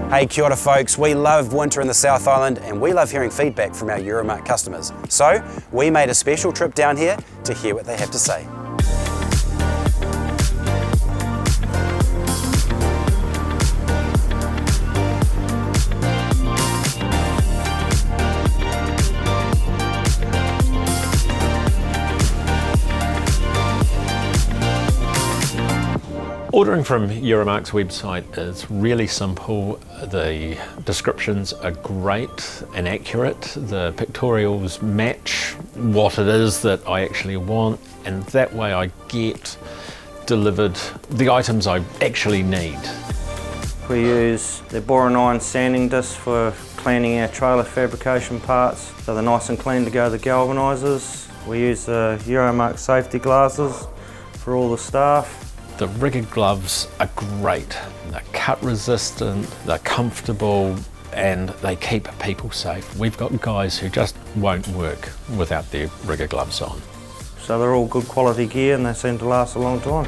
Hey, kia ora folks, we love winter in the South Island and we love hearing feedback from our Euromarc customers. So we made a special trip down here to hear what they have to say. Ordering from Euromarc's website is really simple. The descriptions are great and accurate. The pictorials match what it is that I actually want, and that way I get delivered the items I actually need. We use the boron iron sanding disc for cleaning our trailer fabrication parts, so they're nice and clean to go to the galvanisers. We use the Euromarc safety glasses for all the staff. The rigger gloves are great. They're cut resistant, they're comfortable, and they keep people safe. We've got guys who just won't work without their rigger gloves on. So they're all good quality gear and they seem to last a long time.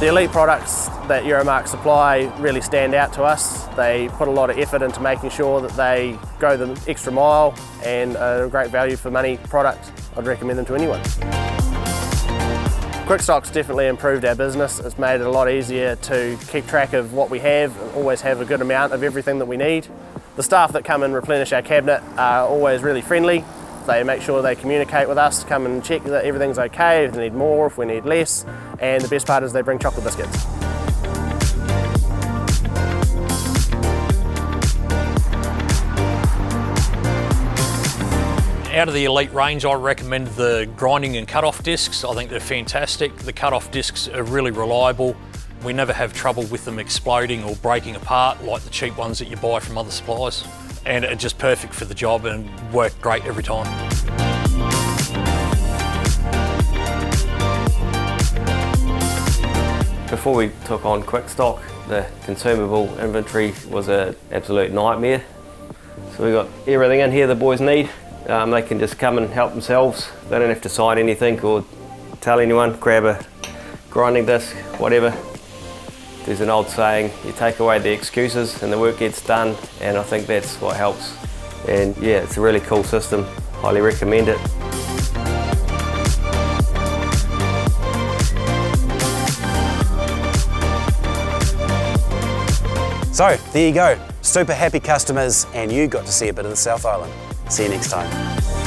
The elite products that Euromarc supply really stand out to us. They put a lot of effort into making sure that they go the extra mile and are a great value for money product. I'd recommend them to anyone. Quick Stock's definitely improved our business. It's made it a lot easier to keep track of what we have, always have a good amount of everything that we need. The staff that come and replenish our cabinet are always really friendly. They make sure they communicate with us, come and check that everything's okay, if we need more, if we need less, and the best part is they bring chocolate biscuits. Out of the elite range, I recommend the grinding and cut-off discs. I think they're fantastic. The cut-off discs are really reliable. We never have trouble with them exploding or breaking apart like the cheap ones that you buy from other suppliers. And are just perfect for the job and work great every time. Before we took on Quick Stock, the consumable inventory was an absolute nightmare. So we got everything in here the boys need. They can just come and help themselves. They don't have to sign anything or tell anyone, grab a grinding disc, whatever. There's an old saying, you take away the excuses and the work gets done, and I think that's what helps. And yeah, it's a really cool system. Highly recommend it. So there you go, super happy customers and you got to see a bit of the South Island. See you next time.